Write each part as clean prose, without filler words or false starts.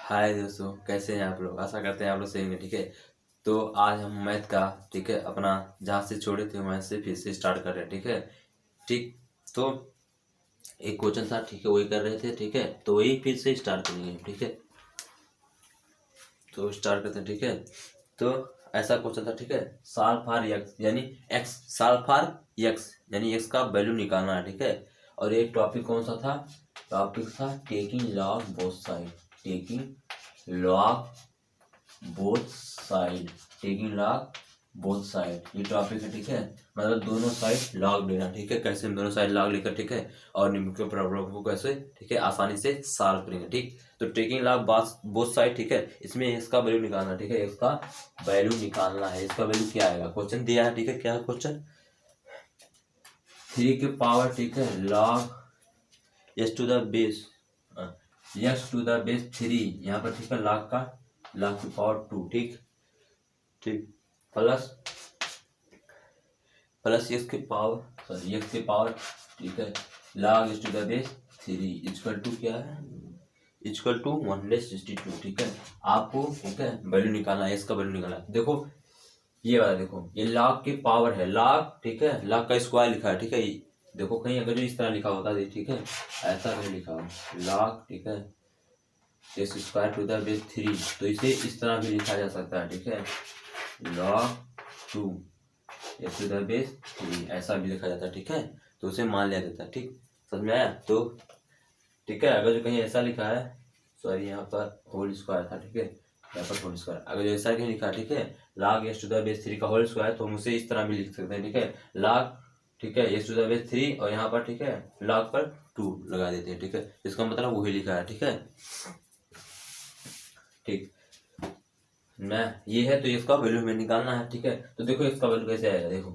हाय दोस्तों, कैसे हैं आप लोग। आशा करते हैं आप लोग सही में। ठीक है, तो आज हम मैथ का, ठीक है, अपना जहाँ से छोड़े थे वहाँ से फिर से स्टार्ट कर रहे हैं। ठीक है, ठीक। तो एक क्वेश्चन था, ठीक है, वही कर रहे थे। ठीक है, तो वही फिर से स्टार्ट करेंगे। ठीक है, तो स्टार्ट करते हैं। ठीक है, तो ऐसा क्वेश्चन था। ठीक है, साल फार यक्स यानी एक्स, साल फार यक्स यानी एक्स का वैल्यू निकालना है। ठीक है, और एक टॉपिक कौन सा था? टॉपिक था taking log both side, taking log both side, taking log both side, ये टॉपिक है। ठीक है, मतलब दोनों साइड लॉग लेना। ठीक है, कैसे हम दोनों साइड लॉग लेकर, ठीक है, और निम्नलिखित प्रॉब्लम को कैसे, ठीक है, आसानी से सॉल्व करेंगे। ठीक, तो टेकिंग लॉग बोथ साइड, ठीक है, इसमें इसका वैल्यू निकालना। ठीक है, इसका वैल्यू निकालना है। इसका वैल्यू क्या आएगा? क्वेश्चन दिया है। ठीक है, क्या है क्वेश्चन? 3 के पावर, ठीक है, log s to the base, x to the base 3, यहाँ पर, ठीक है, लॉग की पावर 2। ठीक, ठीक, प्लस एक्स की पावर, सॉरी, एक्स की पावर, ठीक है, log s to the base 3 equal to क्या है? Equal to 162। ठीक है, आपको, ठीक है, वैल्यू निकालना है, इसका वैल्यू निकालना है। देखो ये वाला, देखो ये लॉग की पावर है, लॉग, ठीक है, लॉग का स्क्वायर लिखा है। ठीक है, देखो कहीं अगर जो इस तरह लिखा होता है, ठीक है, ऐसा नहीं लिखा हो लॉग, ठीक है, x square to the base 3, तो इसे इस तरह भी लिखा जा सकता है। ठीक है, log 2 x to the base 3, ऐसा भी लिखा जाता है। ठीक है, तो उसे मान लिया जाता है। ठीक, समझ में आया? तो ठीक है, अगर जो कहीं ऐसा लिखा है, सॉरी, यहाँ पर होल स्क्वायर था। ठीक है, यहाँ पर होल स्क्वायर, अगर जो ऐसा कहीं लिखा है, ठीक है, log x to the base 3 का होल स्क्वायर, तो हम उसे इस तरह भी लिख सकते हैं। ठीक है, लॉग, ठीक है, एक्स टू द बेस 3, और यहाँ पर, ठीक है, लॉग पर 2 लगा देते हैं। ठीक है, इसका मतलब वही लिखा है। ठीक है, ठीक ना, ये है, तो इसका वैल्यू हमें निकालना है। ठीक है, तो देखो इसका वैल्यू कैसे आएगा, देखो,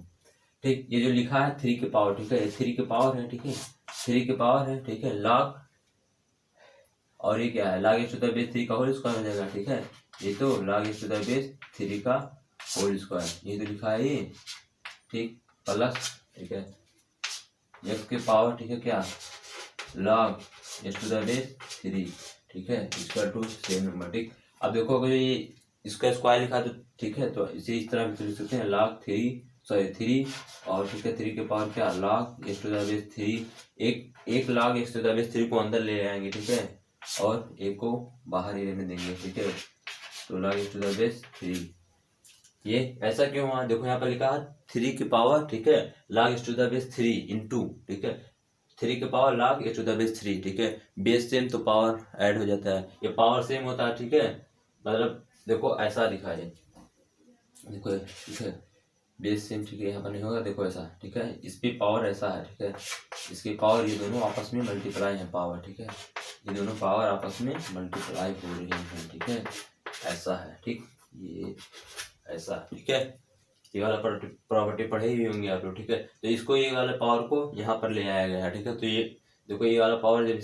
ठीक, ये जो लिखा है 3 के पावर, ठीक है, 3 के पावर है। ठीक है, 3 के पावर है, ठीक है, लॉग, और ये क्या है? Log x to the base 3 का होल स्क्वायर हो जाएगा। ठीक है, ये तो log x to the base 3 का होल स्क्वायर, ये तो लिखा है ये, ठीक, प्लस, ठीक है, एक्स के पावर, ठीक है, क्या, log x to the base 3, ठीक है, इक्वल टू सेम नंबर। ठीक, अब देखो अगर ये इसका स्क्वायर लिखा तो, ठीक है, तो इसे इस तरह भी लिख सकते हैं, लॉग 3, सॉरी 3, और ठीक है 3 के पावर क्या, log x to the base 3, एक log x to the base 3 को अंदर ले आएंगे। ठीक है, और एक को बाहर ही रहने देंगे। ठीक है, तो log x to the base 3, ये ऐसा क्यों हुआ? देखो यहाँ पर लिखा है 3 की पावर, ठीक है, log x to the base 3 into, ठीक है, 3 की power log x to the base 3, ठीक है, बेस सेम तो पावर ऐड हो जाता है, ये पावर सेम होता है। ठीक है, मतलब देखो ऐसा लिखा है, देखो, ठीक है, बेस सेम, ठीक है, यहाँ पर नहीं होगा, देखो ऐसा, ठीक है, इस पे पावर ऐसा है। ठीक है, इसकी पावर, ये दोनों आपस में मल्टीप्लाई है पावर। ठीक है, ये दोनों पावर आपस में मल्टीप्लाई हो रही है। ठीक है, ऐसा है। ठीक, ये ऐसा, ठीक है, ये वाला प्रॉपर्टी पढ़े ही होंगे आप लोग। ठीक है, तो इसको, ये वाले पावर को यहाँ पर ले आया गया है। ठीक है, तो ये देखो, ये वाला पावर जब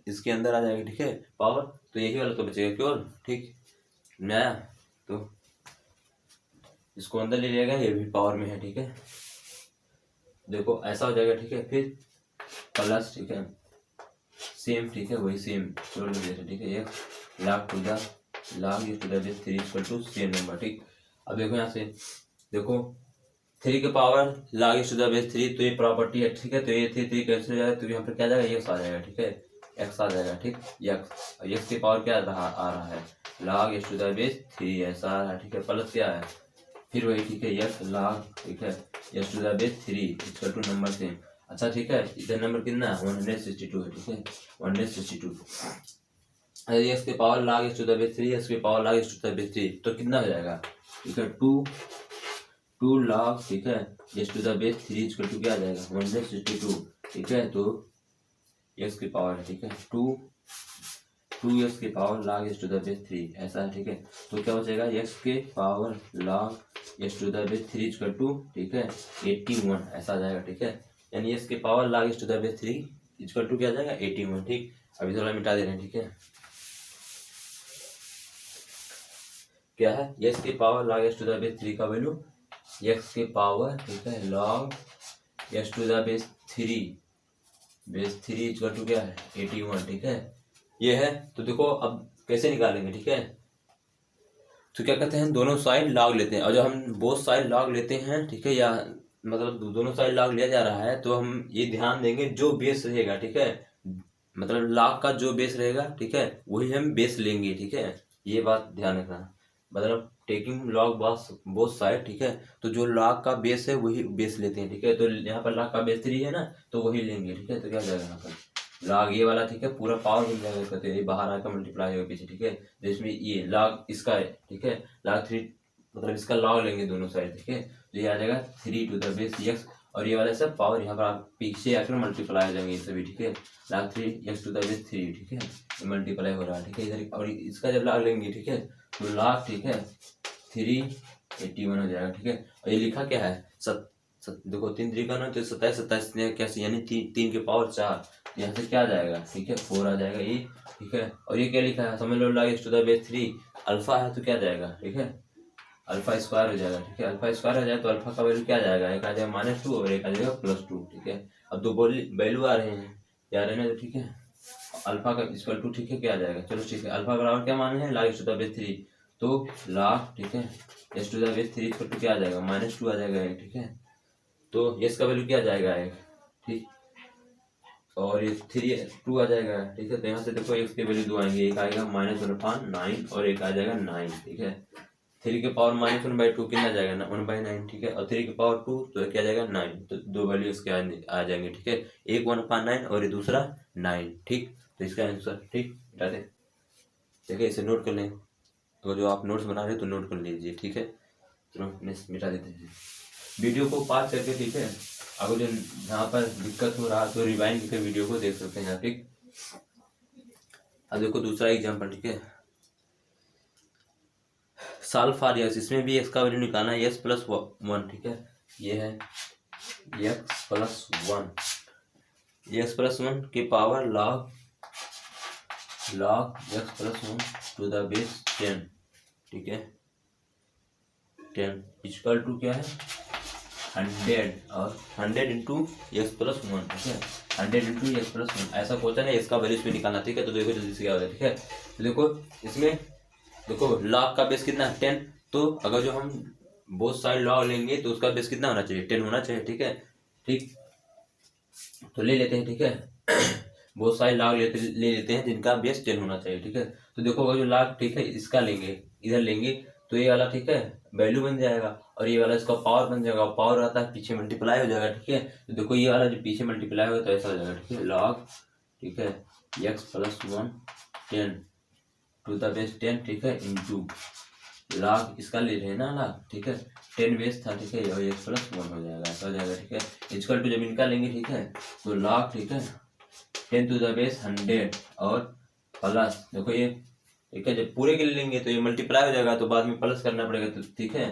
इसके अंदर आ जाएगा, ठीक है, पावर, तो यही वाला तो बचेगा केवल। ठीक, नया, तो इसको अंदर ले लिया गया, ये भी पावर में है। ठीक है, देखो ऐसा हो जाएगा। ठीक है, फिर प्लस, ठीक है, सेम, ठीक है, वही सेम ठीक है, एक log to the log to the base 3 equal to same number. ठीक, अब देखो यहाँ से, देखो 3 के power log x to the base 3, तो ये प्रॉपर्टी है। ठीक है, तो ये 3 कैंसिल हो जाएगा, तो यहाँ पर क्या आ जाएगा, एक्स आ जाएगा। ठीक है, एक्स आ जाएगा। ठीक, एक्स की पावर क्या आ रहा है, log x to the base 3, ऐसा आ रहा है। ठीक है, प्लस क्या है, फिर वही, ठीक है, एक्स log, ठीक है, x to the base 3 equal to number same. अच्छा, ठीक है, इधर नंबर कितना है, 162 है। ठीक है, 162, अरे एक्स के power log x to the base 3, x के power log x to the base 3, तो कितना हो जाएगा, ठीक है, 2 log, ठीक है, x to the base 3 equal to क्या आ जाएगा, 162। ठीक है, तो एक्स की पावर है, ठीक है, 2 एक्स की power log x to the base 3, ऐसा है। ठीक है, तो क्या बचेगा, एक्स के power log x to the base 3 equal to, ठीक है, 81, ऐसा आ जाएगा। ठीक है, यानी एक्स के power log x to the base 3 equal to क्या आ जाएगा, 81। ठीक, अभी थोड़ा मिटा दे रहे हैं। ठीक है, क्या है, एक्स की power log x to the base 3 का वैल्यू, एक्स की पावर, ठीक है, log x to the base 3 equal to क्या है, 81। ठीक है, ये है। तो देखो अब कैसे निकालेंगे, ठीक है। तो क्या कहते हैं, दोनों साइड लॉग लेते हैं, और जब हम बोथ साइड लॉग लेते हैं, ठीक है, या मतलब दोनों साइड लॉग लिया जा रहा है, तो हम ये ध्यान देंगे जो बेस रहेगा, ठीक है, मतलब लॉग का जो बेस रहेगा, ठीक है, वही हम बेस लेंगे, ठीक है। ये बात ध्यान रखना, मतलब टेकिंग लॉग बोथ साइड, ठीक है, तो जो लॉग का बेस है वही बेस लेते हैं, ठीक है। तो यहाँ पर लॉग का बेस 3 है ना, तो वही लेंगे, ठीक है। तो क्या हो जाएगा यहाँ पर लॉग ये वाला, ठीक है, पूरा पावर मिल जाएगा, कहते हैं बाहर आकर मल्टीप्लाई होगा पीछे, ठीक है। जिसमें ये लॉग इसका है, ठीक है, लॉग 3 मतलब इसका लॉग लेंगे दोनों साइड, ठीक है। तो ये आ जाएगा 3 टू द बेस x, और ये वाला सब पावर यहाँ पर आप पीछे आकर मल्टीप्लाई हो जाएंगे ये सभी, ठीक है। Log 3 x to the base 3, ठीक है, ये मल्टीप्लाई हो रहा है, ठीक है इधर, और इसका जब लॉग लेंगे, ठीक है, तो लॉग, ठीक है, 381 हो जाएगा, ठीक है। और ये लिखा क्या है, देखो 3 3 का ना, तो 27 27 कैसे, यानी 3 के पावर 4, यहाँ से क्या आ जाएगा, ठीक है, 4 आ जाएगा ये, ठीक है। और ये क्या लिखा है, समझ लो log x to the base 3 alpha है, तो क्या जाएगा, ठीक है, अल्फा स्क्वायर हो जाएगा, ठीक है। अल्फा स्क्वायर हो जाए तो अल्फा का वैल्यू क्या आ जाएगा, एक आ जाएगा -2 और एक आ जाएगा +2, ठीक है। अब दो वैल्यू आ रहे हैं, क्या आ रहे हैं, ठीक है, अल्फा का इक्वल टू, ठीक है, क्या आ जाएगा, चलो ठीक है, अल्फा बराबर क्या माने हैं, log x to the base 3, तो log, ठीक है, x to the base 3 equal to क्या आ जाएगा, -2 आ जाएगा, ठीक है। तो x का वैल्यू क्या आ जाएगा, एक, ठीक, और ये 3 2 आ जाएगा, ठीक है। तो यहाँ से देखो x के वैल्यू 2 आएंगे, एक आएगा -1/9 और एक आ जाएगा 9, ठीक है। 3 के पावर -1/2 कितना जाएगा, 1/9, ठीक है, और 3 के पावर 2 तो क्या जाएगा 9, तो दो वैल्यू इसके आ जाएंगे, ठीक है, एक 1/9 और ये दूसरा 9, ठीक। तो इसका आंसर, ठीक, बता दें, देखिए इसे नोट कर लें, तो जो आप नोट्स बना रहे हो तो नोट कर लीजिए, ठीक है। चलो मिटा देते हैं वीडियो को पास करके, ठीक है। अगर जो यहाँ पर दिक्कत हो रहा तो रिवाइंड करके वीडियो को देख सकते हैं, ठीक। अब देखो दूसरा एग्जाम्पल, ठीक है, सॉल्व फॉर x, इसमें भी x का वैल्यू निकालना है, x + 1, ठीक है, ये है x + 1, x + 1 के power log x + 1 to the base 10, ठीक है, 10 इक्वल टू क्या है 100, और 100 इंटू x + 1, ठीक है, 100 इंटू x + 1, ऐसा क्वेश्चन है, इसका वैल्यू इसमें निकालना, ठीक है। तो देखो जल्दी से क्या होगा, ठीक है। तो देखो इसमें, देखो लॉग का बेस कितना है 10, तो अगर जो हम बोथ साइड लॉग लेंगे तो उसका बेस कितना होना चाहिए, 10 होना चाहिए, ठीक है, ठीक। तो ले लेते हैं, ठीक है, बोथ साइड लॉग ले लेते हैं जिनका बेस 10 होना चाहिए, ठीक है। तो देखो अगर जो लॉग, ठीक है, इसका लेंगे, इधर लेंगे, तो ये वाला, ठीक है, वैल्यू बन जाएगा, और ये वाला इसका पावर बन जाएगा, पावर आता है पीछे मल्टीप्लाई हो जाएगा, ठीक है। तो देखो ये वाला जो पीछे मल्टीप्लाई होगा तो ऐसा हो जाएगा, ठीक है, लॉग, ठीक है, x + 1 10 टू द बेस 10, ठीक है, इंटू लॉग इसका ले रहे हैं ना लॉग, ठीक है, 10 बेस था, ठीक है, और x + 1 हो जाएगा, ऐसा हो जाएगा, ठीक है। इक्वल टू जब इनका लेंगे, ठीक है, तो लॉग, ठीक है, 10 टू द बेस 100 और प्लस, देखो ये, ठीक है, जब पूरे के लिए लेंगे तो ये मल्टीप्लाई हो जाएगा, तो बाद में प्लस करना पड़ेगा, तो ठीक है,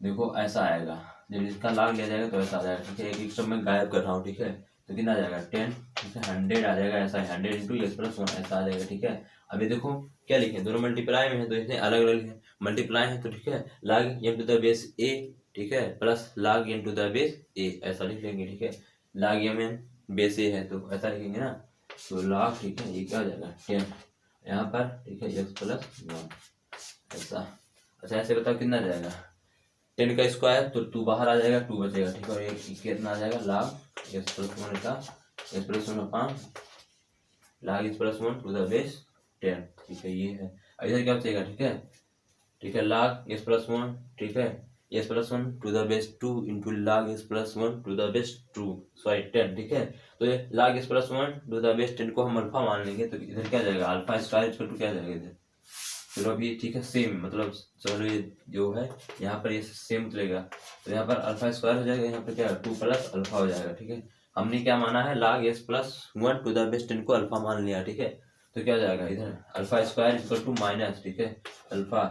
देखो ऐसा आएगा, जब इसका लॉग लिया जाएगा तो ऐसा आ जाएगा, ठीक है। एक सब मैं गायब कर रहा हूँ, ठीक है, तो कितना आ जाएगा 10, ठीक है, 100 आ जाएगा, ऐसा है 100 इंटू x + 1 ऐसा आ जाएगा, ठीक है। अभी देखो क्या लिखे, दोनों मल्टीप्लाई में है तो इसमें अलग अलग है, मल्टीप्लाई है तो, ठीक है, log m to the base a, ठीक है, plus log m to the base a, ऐसा लिख लेंगे, ठीक है। log m बेस a है तो ऐसा लिखेंगे ना, तो log, ठीक है, ये क्या हो जाएगा 10 यहाँ पर, ठीक है, x + 1 ऐसा। अच्छा ऐसे बताओ कितना जाएगा, 10 का स्क्वायर तो 2 बाहर आ जाएगा, 2 बचेगा, ठीक है, और एक कितना आ जाएगा log x + 1 का x + 1 upon log x + 1 to the base 10, ठीक है, ये है। इधर क्या बचेगा, ठीक है, ठीक है, log x + 1, ठीक है, x + 1 to the base 2 into log x + 1 to the base 2 sorry 10, ठीक है। तो ये log x + 1 to the base 10 को हम अल्फा मान लेंगे, तो इधर क्या जाएगा अल्फा स्क्वायर इक्वल टू क्या जाएगा इधर, चलो अभी, ठीक है, सेम, मतलब चलो ये जो है यहाँ पर ये सेम चलेगा, तो यहाँ पर अल्फा स्क्वायर हो जाएगा, यहाँ पर क्या 2 + अल्फा हो जाएगा, ठीक है। हमने क्या माना है log x + 1 to the base 10 को अल्फा मान लिया, ठीक है। तो क्या जाएगा इधर alpha square equal to minus, ठीक है, अल्फा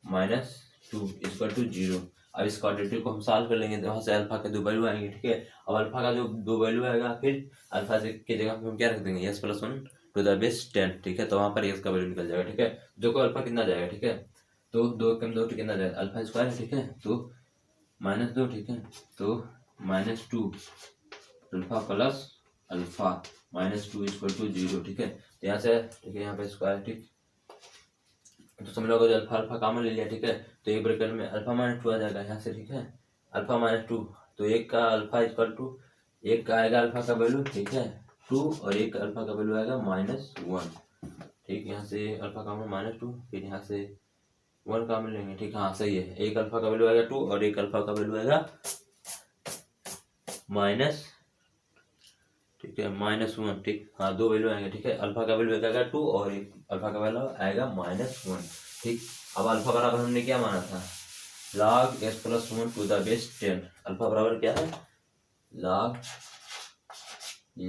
-2 इक्वल टू 0। अब इस क्वाड्रेटिक को हम सॉल्व कर लेंगे, तो वहाँ से अल्फा के 2 वैल्यू आएंगे, ठीक है। अब अल्फा का जो 2 वैल्यू आएगा, फिर अल्फा की जगह हम क्या रख देंगे x + 1 टू द बेस 10, ठीक है, तो वहाँ पर x का वैल्यू निकल जाएगा, ठीक है। देखो अल्फा कितना जाएगा, ठीक है, तो 2 कम 2 कितना जाएगा अल्फा स्क्वायर है, ठीक है, तो -2, ठीक है, तो -2 alpha plus alpha -2 equal to 0, ठीक है। तो यहाँ से, ठीक है, यहाँ पे स्क्वायर, ठीक, तो समझ लो जो अल्फा अल्फा कॉमन ले लिया, ठीक है, तो एक ब्रैकेट में अल्फा माइनस 2 आ जाएगा यहाँ से, ठीक है, अल्फा माइनस 2, तो एक का अल्फा इक्वल टू, एक का आएगा अल्फा का वैल्यू, ठीक है 2, और एक अल्फा का वैल्यू आएगा -1, ठीक, यहाँ से अल्फा कॉमन -2, फिर यहाँ से 1 कॉमन लेंगे, ठीक, हाँ सही है, एक अल्फा का वैल्यू आएगा 2 और एक अल्फा का वैल्यू आएगा माइनस, ठीक है -1, ठीक, हाँ दो वैल्यू आएंगे, ठीक है, अल्फा का वैल्यू आएगा 2 और एक अल्फा का वैल्यू आएगा -1, ठीक। अब अल्फा बराबर हमने क्या माना था, log x plus 1 to the base 10, alpha बराबर क्या है, log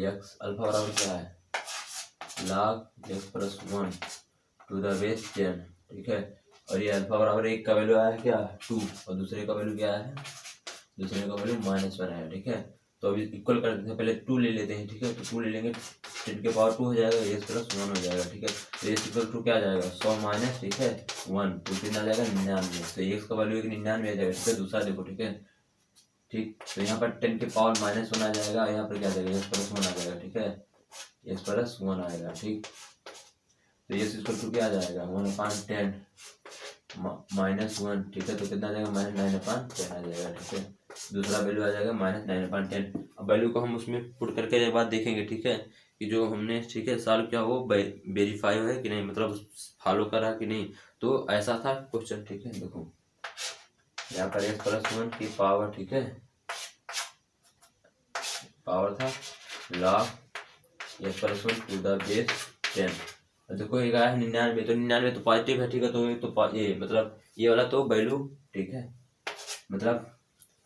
x, अल्फा बराबर क्या है, log x plus 1 to the base 10, ठीक है, और ये अल्फा बराबर एक का वैल्यू आया क्या 2 और दूसरे का वैल्यू क्या है, दूसरे का वैल्यू -1 है, ठीक है। तो अभी इक्वल कर देते हैं, पहले 2 ले लेते हैं, ठीक है, तो 2 ले लेंगे 10 के पावर 2 हो जाएगा, x प्लस 1 हो जाएगा, ठीक है, तो x इक्वल टू क्या आ जाएगा 100 माइनस, ठीक है 1, तो कितना आ जाएगा 99, तो x का वैल्यू 99 आ जाएगा, ठीक है, दूसरा देखो, ठीक है, ठीक, तो यहाँ पर 10 के पावर -1 आ जाएगा, यहाँ पर क्या आ जाएगा x प्लस 1 आ जाएगा, ठीक है, x प्लस 1 आएगा, ठीक, तो x इक्वल टू क्या आ जाएगा 1/10 -1, ठीक है, तो कितना आ जाएगा -9/10 आ जाएगा, ठीक है, दूसरा वैल्यू आ जाएगा -9/10। अब वैल्यू को हम उसमें पुट करके एक बात देखेंगे, ठीक है, कि जो हमने, ठीक है, सॉल्व किया वो वेरीफाई है कि नहीं, मतलब फॉलो करा कि नहीं, तो ऐसा था क्वेश्चन, ठीक है, देखो यहाँ पर x प्लस 1 की पावर, ठीक है, पावर था log x plus 1 to the base 10, देखो एक आया 99, तो 99 तो पॉजिटिव है, ठीक है, तो ये मतलब ये वाला तो वैल्यू, ठीक है, मतलब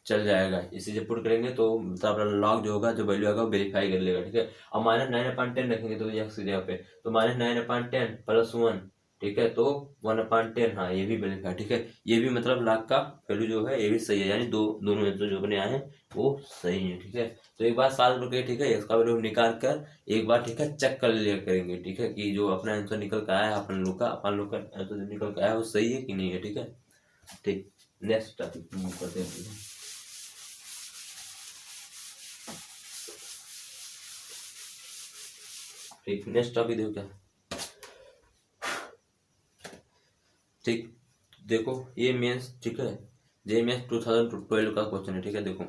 चल जाएगा, इसे जब पुट करेंगे तो मतलब लॉग जो होगा, जो वैल्यू आएगा वो वेरीफाई कर लेगा, ठीक है। अब -9/10 रखेंगे तो x की जगह पे, तो -9/10 प्लस 1, ठीक है, तो 1/10, हाँ ये भी वेरीफाई, ठीक है, ये भी मतलब लॉग का वैल्यू जो है ये भी सही है, यानी दोनों आंसर जो बने आए हैं वो सही है, ठीक है। तो एक बार सॉल्व करके, ठीक है, इसका वैल्यू निकाल कर एक बार, ठीक है, चेक कर लिया करेंगे, ठीक है, कि जो अपना आंसर निकल कर आया है अपन लोग का आंसर जो निकल कर आया है वो सही है कि नहीं है, ठीक है, ठीक। नेक्स्ट टॉपिक मूव करते हैं, ठीक, नेक्स्ट टॉपिक देखो क्या, ठीक, देखो ये मेंस, ठीक है, जे मेंस 2012 का क्वेश्चन है, ठीक है, देखो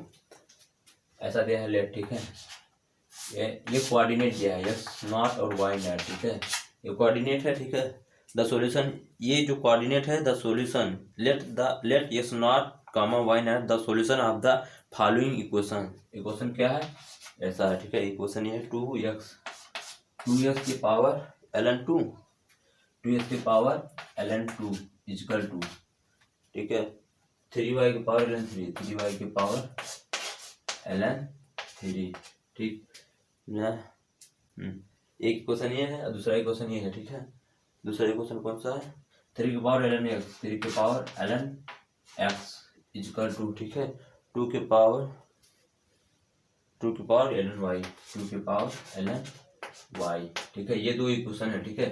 ऐसा दिया है लेट, ठीक है, ये कोऑर्डिनेट दिया है एक्स नॉट और वाई नॉट, ठीक है, ये कोऑर्डिनेट है, ठीक है, द सॉल्यूशन, ये जो कोऑर्डिनेट है the solution, let x naught comma y naught the solution of the following equation, equation क्या है ऐसा है, ठीक है, इक्वेशन ये है 2x की पावर ln 2, 2x की पावर ln 2 इजकल टू, ठीक है, 3y की पावर ln 3, 3y की पावर ln 3, ठीक ना, एक क्वेश्चन ये है और दूसरा क्वेश्चन ये है, ठीक है, दूसरा क्वेश्चन कौन सा है, 3 की पावर ln x, 3 की power ln x equal to, ठीक है, 2 की पावर ln y, 2 की पावर ln y, ठीक है, ये दो इक्वेशन है, ठीक है,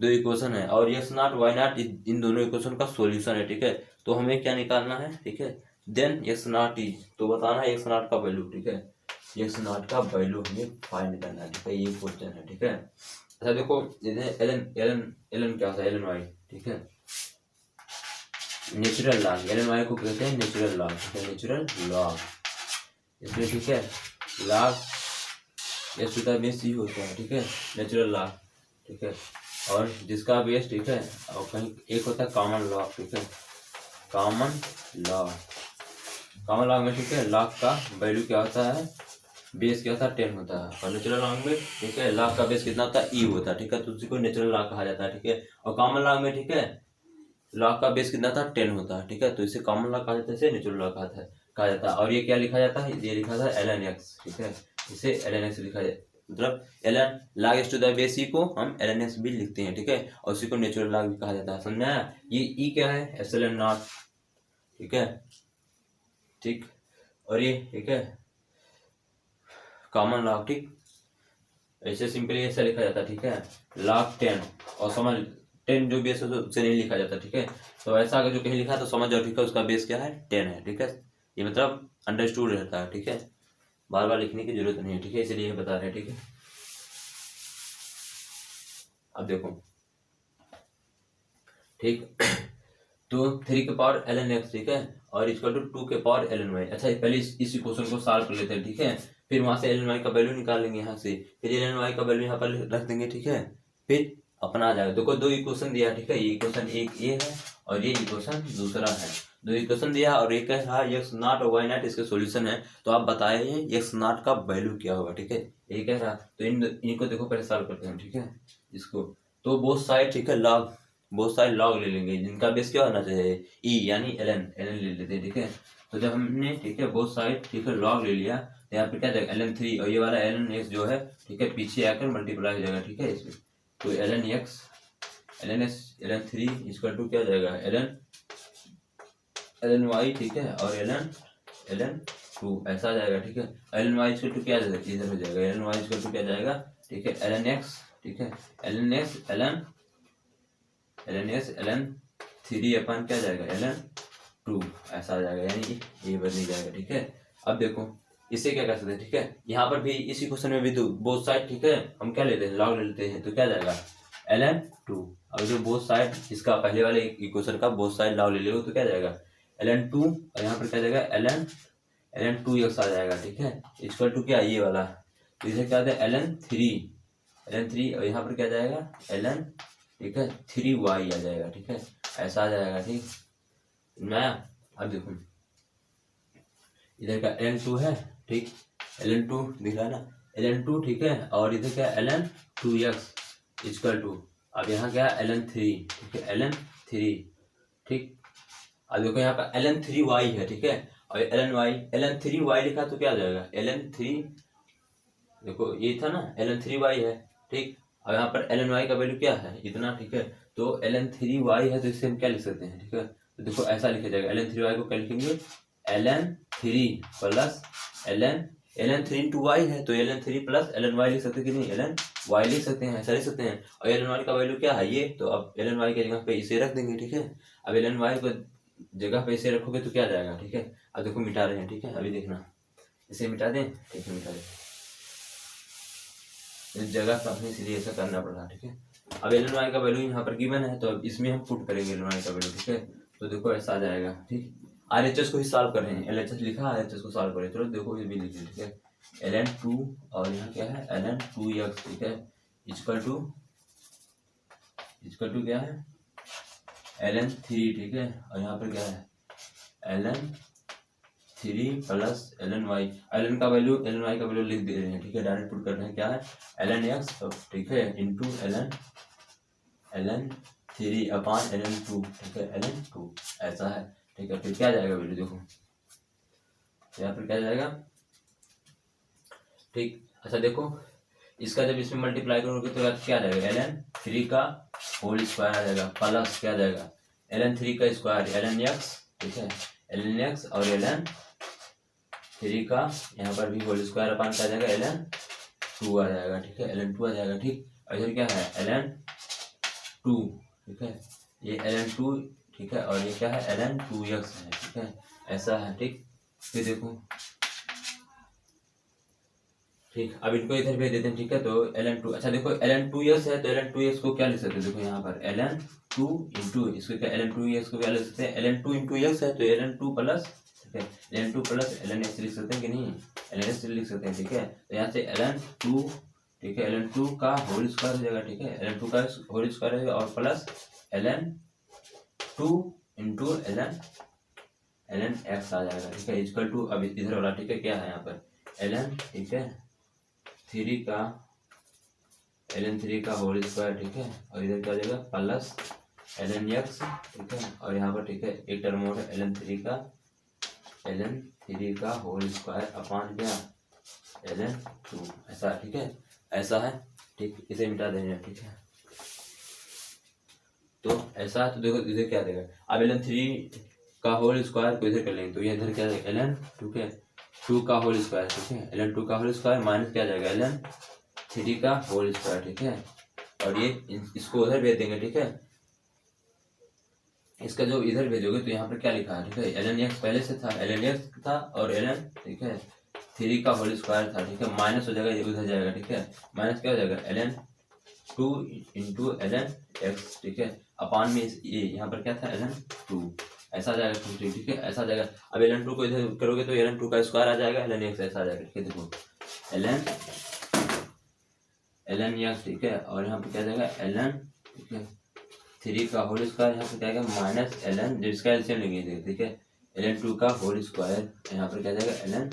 दो इक्वेशन है, और x not y not in दोनों इक्वेशन का सॉल्यूशन है, ठीक है, तो हमें क्या निकालना है, ठीक है, देन x नॉट इज, तो बताना है x नॉट का वैल्यू, ठीक है, x नॉट का वैल्यू हमें फाइंड करना है, ठीक है, ये क्वेश्चन है, ठीक है। अच्छा देखो जैसे ln क्या होता है ln y, ठीक है, नेचुरल लॉग, ln y को कहते हैं नेचुरल लॉग, ठीक है, नेचुरल लॉग, इसलिए ठीक है log x to the base ही होता है, ठीक है, नेचुरल लॉग, ठीक है, और जिसका बेस, ठीक है, और कहीं एक होता है कॉमन लॉग, ठीक है, कॉमन लॉग में, ठीक है, लॉग का वैल्यू क्या होता है, बेस क्या होता है 10 होता है, और नेचुरल लॉग में, ठीक है, लॉग का बेस कितना होता है ई होता है, ठीक है, तो उसी को नेचुरल लॉग कहा जाता है, ठीक है, और कॉमन लॉग में, ठीक है, लॉग का बेस कितना था 10 होता है, ठीक है, तो इसे कॉमन लॉग कहा जाता है, इसे नेचुरल लॉग कहा जाता है, और ये क्या लिखा जाता है, ये लिखा था ln x, ठीक है, इसे ln x लिखा जाता है, मतलब ln log x to the base e को हम ln x भी लिखते हैं, ठीक है, और उसी को नेचुरल लॉग भी कहा जाता है, समझना है, ये ई क्या है एप्सिलॉन नॉट, ठीक है, ठीक, और ये ठीक है कॉमन लॉग, ठीक, ऐसे सिंपली ऐसा लिखा जाता है, ठीक है, log 10, और समझ 10 जो बेस है उससे नहीं लिखा जाता, ठीक है, तो ऐसा अगर जो कहीं लिखा है तो समझ जाओ, ठीक है, उसका बेस क्या है 10 है, ठीक है, ये मतलब अंडरस्टूड रहता है, ठीक है, बार बार लिखने की जरूरत नहीं है, ठीक है, इसलिए ये बता रहे हैं, ठीक है। अब देखो, ठीक। तो 3 के पावर ln x, ठीक है, और इक्वल टू 2 के पावर ln y। अच्छा पहले इस इक्वेशन को सॉल्व कर लेते हैं, ठीक है, फिर वहां से ln y का वैल्यू निकाल लेंगे यहाँ से, फिर ln y का वैल्यू यहाँ पर रख देंगे, ठीक है, फिर अपना आ जाएगा। देखो 2 इक्वेशन दिया, ठीक है, ये इक्वेशन एक ये है और ये इक्वेशन दूसरा है। 2 इक्वेशन दिया और एक कह रहा x नॉट और y नॉट इसके सॉल्यूशन है, तो आप बताइए x नॉट का वैल्यू क्या होगा, ठीक है, ये कह रहा। तो इनको देखो पहले सॉल्व करते हैं, ठीक है, इसको। तो बोथ साइड, ठीक है, लॉग, बोथ साइड लॉग ले लेंगे, जिनका बेस क्या होना चाहिए e यानी ln ले लेते हैं, ठीक है। तो जब हमने, ठीक है, बोथ साइड, ठीक है, log ले लिया, तो यहाँ पे क्या जाएगा ln3 और ये वाला ln x जो है, ठीक है, पीछे आकर मल्टीप्लाई हो जाएगा, ठीक है, इसमें। तो ln x ln3 equal to क्या जाएगा ln y, ठीक है, और ln2 ऐसा आ जाएगा, ठीक है। ln y इक्वल टू क्या इधर हो जाएगा, ln y इक्वल टू क्या जाएगा, ठीक है, ln x, ठीक है, ln x ln3 अपन क्या जाएगा ln2 ऐसा आ जाएगा, यानी ये बदल जाएगा, ठीक है। अब देखो इससे क्या कर सकते हैं, ठीक है, यहाँ पर भी इसी क्वेश्चन में भी तो बोथ साइड, ठीक है, हम क्या लेते हैं लॉग ले लेते हैं, तो क्या जाएगा ln2। अब जो बोथ साइड इसका पहले वाले इक्वेशन का बोथ साइड लॉग ले लो तो क्या जाएगा ln2 और यहाँ पर क्या जाएगा ln2x आ जाएगा, ठीक है, इक्वल टू क्या ये वाला, तो इसे क्या आता है ln3 और यहाँ पर क्या जाएगा ln, ठीक है, 3y आ जाएगा, ठीक है, ऐसा आ जाएगा, ठीक नया। अब देखो इधर का ln2 है, ठीक, ln2 दिख रहा है ना, ln2, ठीक है, और इधर क्या ln2x इक्वल टू, अब यहाँ क्या ln3, ठीक है, ln3, ठीक। अब देखो यहाँ पर ln3y है, ठीक है, और ln3y लिखा तो क्या आ जाएगा ln3, देखो ये था ना ln3y है, ठीक। अब यहाँ पर lny का वैल्यू क्या है इतना, ठीक है, तो ln3y है, तो इससे हम क्या लिख सकते हैं, ठीक है, तो देखो ऐसा लिखा जाएगा ln3y को क्या लिखेंगे ln3 plus ln3 into y है, तो ln3 प्लस lny लिख सकते हैं कि नहीं, lny लिख सकते हैं, ऐसा लिख सकते हैं। और lny का वैल्यू क्या है ये, तो अब lny की जगह पे इसे रख देंगे, ठीक है। अब lny को जगह पे इसे रखोगे तो क्या जाएगा, ठीक है। अब देखो मिटा रहे हैं, ठीक है, अभी देखना, इसे मिटा दें, ठीक है, मिटा दें, इस जगह पर अपने इसलिए ऐसा करना पड़ रहा, ठीक है। अब lny का वैल्यू यहाँ पर गिवन है, तो अब इसमें हम पुट करेंगे lny का वैल्यू, ठीक है, तो देखो ऐसा आ जाएगा, ठीक। RHS को ही सॉल्व कर रहे हैं, LHS लिखा, RHS को सॉल्व करें, चलो देखो ये भी लिखिए, ठीक है, ln2 और यहाँ क्या है ln2x, ठीक है, इक्वल टू क्या है ln3, ठीक है, और यहाँ पर क्या है ln3 प्लस lny, ln का वैल्यू lny का वैल्यू लिख दे रहे हैं, ठीक है, डायरेक्ट पुट कर रहे हैं, क्या है lnx, ठीक है, इंटू ln3 अपॉन ln2, ठीक है, ln2 ऐसा है, ठीक है। फिर क्या जाएगा वैल्यू देखो यहाँ पर क्या जाएगा, ठीक। अच्छा देखो इसका जब इसमें मल्टीप्लाई करोगे तो क्या आ जाएगा ln3 का होल स्क्वायर आ जाएगा, प्लस क्या जाएगा ln3 का स्क्वायर lnx, ठीक है, lnx और ln3 का यहाँ पर भी होल स्क्वायर अपन क्या आ जाएगा ln2 आ जाएगा, ठीक है, ln2 आ जाएगा, ठीक। और इधर क्या है ln2, ठीक है, ये ln2, ठीक है, और ये क्या है ln2x है, ठीक है, ऐसा है, ठीक। फिर देखो ठीक, अब इनको इधर भेज देते हैं, ठीक है, तो ln2, अच्छा देखो ln2x है, तो ln2x को क्या लिख सकते हैं, देखो यहाँ पर ln2 इंटू इसको क्या ln2x को क्या लिख सकते हैं ln2 इंटू x है, तो ln2 प्लस, ठीक है, ln2 प्लस lnx लिख सकते हैं कि नहीं, lnx लिख सकते हैं, ठीक है। तो यहाँ से ln2, ठीक है, ln2 का होल स्क्वायर हो जाएगा, ठीक है, ln2 का होल स्क्वायर है और प्लस ln2 इंटू lnx आ जाएगा, ठीक है, इक्वल टू, अब इधर वाला, ठीक है, क्या है यहाँ पर ln, ठीक है, 3 का ln3 का होल स्क्वायर, ठीक है, और इधर क्या हो जाएगा प्लस lnx, ठीक है, और यहाँ पर, ठीक है, एक टर्म और ln3 का होल स्क्वायर अपॉन क्या ln2 ऐसा, ठीक है, ऐसा है, ठीक, इसे मिटा देंगे, ठीक है। तो ऐसा, तो देखो इधर क्या देगा, अब ln3 का होल स्क्वायर को इधर कर लेंगे, तो ये इधर क्या देगा ln2 के 2 का होल स्क्वायर, ठीक है, ln2 का होल स्क्वायर माइनस क्या जाएगा ln3 का होल स्क्वायर, ठीक है, और ये इसको उधर भेज देंगे, ठीक है। इसका जो इधर भेजोगे तो यहाँ पर क्या लिखा है, ठीक है, lnx पहले से था, lnx था और ln, ठीक है, 3 का होल स्क्वायर था, ठीक है, माइनस हो जाएगा, ये उधर जाएगा, ठीक है, माइनस क्या हो जाएगा 2 इंटू ln x, ठीक है, अपान में ये यहाँ पर क्या था ln 2, ऐसा आ जाएगा 2, ठीक है, ऐसा आ जाएगा। अब ln 2 को इधर करोगे तो ln 2 का स्क्वायर आ जाएगा, ln x ऐसा आ जाएगा, ठीक है। देखो ln x, ठीक है, और यहाँ पे क्या जाएगा ln, ठीक है, 3 का होल स्क्वायर, यहाँ पे क्या आएगा माइनस ln, जिसका एलसीएम लेंगे, ठीक है, ln 2 का होल स्क्वायर, यहाँ पर क्या जाएगा ln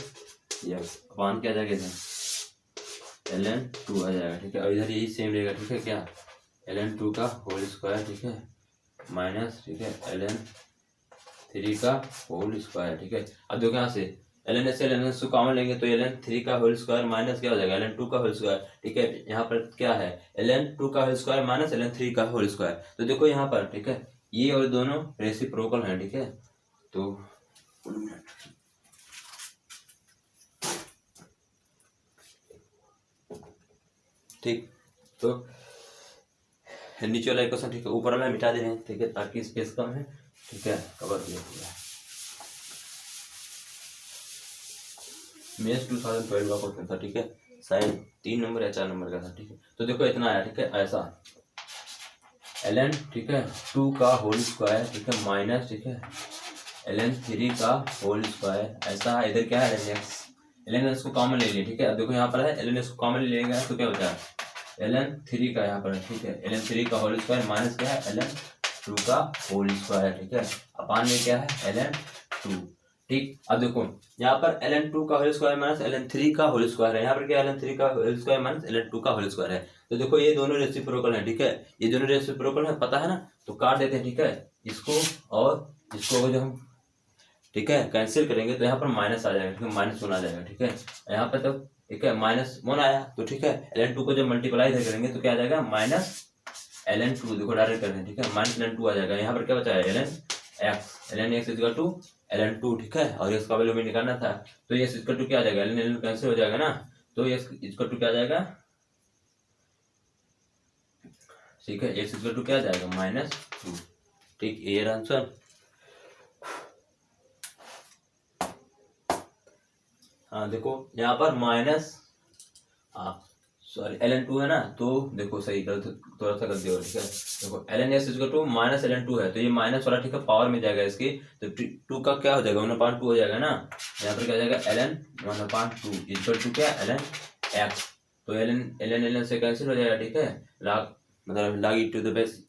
x अपान क्या जाएगा इधर ln 2 आ जाएगा, ठीक है। और इधर यही सेम रहेगा, ठीक है, क्या ln 2 का होल स्क्वायर, ठीक है, माइनस, ठीक है, ln 3 का होल स्क्वायर, ठीक है। अब देखो यहाँ से ln से ln को कॉमन लेंगे तो ln 3 का होल स्क्वायर माइनस क्या हो जाएगा ln 2 का होल स्क्वायर, ठीक है। यहाँ पर क्या है ln 2 का होल स्क्वायर माइनस ln 3 का होल स्क्वायर, तो देखो यहाँ पर, ठीक है, ये और दोनों रेसिप्रोकल हैं, ठीक है। तो ठीक, तो नीचे वाला इक्वेशन, ठीक है, ऊपर वाला मिटा दे रहे हैं, ठीक है, ताकि स्पेस कम है, ठीक है, कवर किया हुआ है। मेंस 2012 का क्वेश्चन था, ठीक है, शायद 3 नंबर या 4 नंबर का था, ठीक है। तो देखो इतना आया, ठीक है, ऐसा ln, ठीक है, 2 का होल स्क्वायर, ठीक है, माइनस, ठीक है, ln 3 का होल स्क्वायर, ऐसा है। इधर क्या है ln x को कॉमन ले लिए, ठीक है। अब देखो यहाँ पर है ln x को कॉमन ले लेगा तो क्या बचा ln 3 का, यहाँ पर है, ठीक है, ln 3 का होल स्क्वायर माइनस क्या है ln 2 का होल स्क्वायर, ठीक है, अपान में क्या है ln 2, ठीक। अब देखो यहाँ पर ln 2 का होल स्क्वायर माइनस ln 3 का होल स्क्वायर है, यहाँ पर क्या ln 3 का होल स्क्वायर माइनस ln 2 का होल स्क्वायर है। तो देखो ये दोनों रेसिप्रोकल है, ठीक है, ये दोनों रेसिप्रोकल है, पता है ना, तो काट देते हैं, ठीक है, इसको और इसको जो हम, ठीक है, कैंसिल करेंगे तो यहाँ पर माइनस आ जाएगा, ठीक है, -1 आ जाएगा, ठीक है, यहाँ पर तो, ठीक है, -1 आया तो, ठीक है, ln 2 को जब मल्टीप्लाई इधर करेंगे तो क्या आ जाएगा माइनस ln 2, देखो डायरेक्ट कर रहे हैं, ठीक है, माइनस ln 2 आ जाएगा। यहाँ पर क्या बचा है ln x equal to ln 2, ठीक है, और x का वैल्यू हमें निकालना था, तो x इक्वल टू क्या आ जाएगा ln कैंसिल हो जाएगा ना, तो x इक्वल टू क्या आ जाएगा, ठीक है, x इक्वल टू क्या आ जाएगा -2, ठीक, ये आंसर। हाँ देखो यहाँ पर माइनस, हाँ सॉरी ln 2 है ना, तो देखो सही गलत, थोड़ा सा गलती हो, ठीक है, देखो ln x equal to minus ln 2 है, तो ये माइनस वाला, ठीक है, पावर में जाएगा इसकी, तो 2 का क्या हो जाएगा 1/2 हो जाएगा ना, यहाँ पर क्या हो जाएगा ln 1/2 इक्वल टू क्या ln x, तो ln से कैंसिल हो जाएगा, ठीक है, log मतलब log e to the base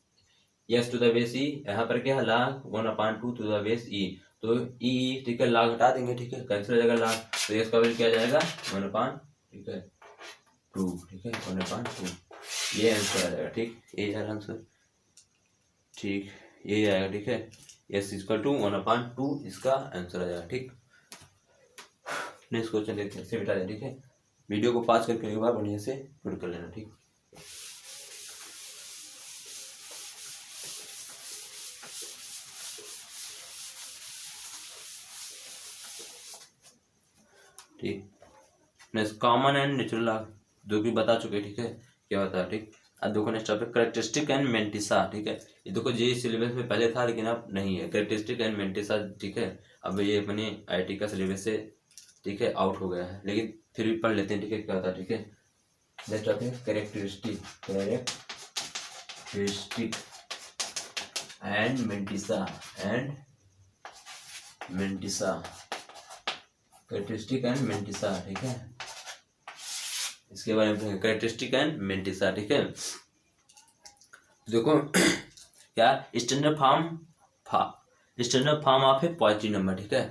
x to the base e, यहाँ पर क्या है log 1/2 to the base e, तो e, ठीक है, log हटा देंगे, ठीक है, कैंसिल हो जाएगा log, तो x का वैल्यू क्या जाएगा 1/2, ठीक है, 2, ठीक है, 1/2, ये आंसर आ जाएगा, ठीक, ये है आंसर, ठीक, यही आएगा, ठीक है, x इक्वल टू 1/2 इसका आंसर आ जाएगा, ठीक। नेक्स्ट क्वेश्चन देखते हैं, इसे मिटा दें, ठीक है, वीडियो को पास करके एक बार बढ़िया से नोट कर लेना, ठीक। ठीक, next common and natural law जो कि बता चुके, ठीक है, क्या होता है, ठीक। अब देखो next topic characteristic and mantissa, ठीक है, ये देखो जे सिलेबस में पहले था लेकिन अब नहीं है, कैरेक्टरिस्टिक एंड मेंटिसा, ठीक है, अब ये अपने आईटी का सिलेबस से, ठीक है, आउट हो गया है, लेकिन फिर भी पढ़ लेते हैं, ठीक है, क्या होता है, ठीक है। Next topic characteristic and mantissa characteristic and mantissa, ठीक है, इसके बारे में कैरेक्टरिस्टिक एंड मेंटिसा, ठीक है। देखो क्या standard form of A positive number, ठीक है,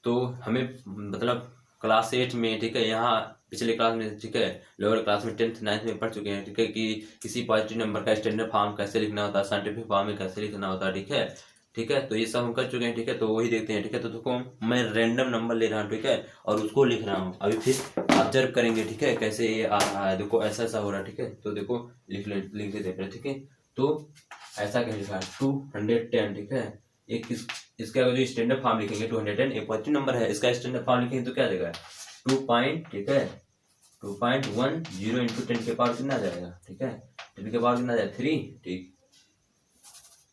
तो हमें मतलब क्लास 8 में, ठीक है, यहाँ पिछले क्लास में, ठीक है, लोअर क्लास में 10th 9th में पढ़ चुके हैं, ठीक है, कि किसी पॉजिटिव नंबर का स्टैंडर्ड फॉर्म कैसे लिखना होता है, साइंटिफिक फॉर्म में कैसे लिखना होता है, ठीक है, ठीक है, तो ये सब हम कर चुके हैं, ठीक है, तो वही देखते हैं, ठीक है। तो देखो मैं रैंडम नंबर ले रहा हूँ, ठीक है, और उसको लिख रहा हूँ, अभी फिर ऑब्जर्व करेंगे, ठीक है, कैसे ये आ रहा है, देखो ऐसा ऐसा हो रहा है, ठीक है, तो देखो लिख के देख रहे, ठीक है, तो ऐसा क्या लिखा है 210, ठीक है, एक इसका जो स्टैंडर्ड फॉर्म लिखेंगे 210 एक पॉजिटिव नंबर है, इसका स्टैंडर्ड फॉर्म लिखेंगे तो क्या देगा 2 ठीक है 2.10 इंटू 10 के पावर कितना आ जाएगा, ठीक है, 10 के पावर कितना आ जाएगा 3, ठीक,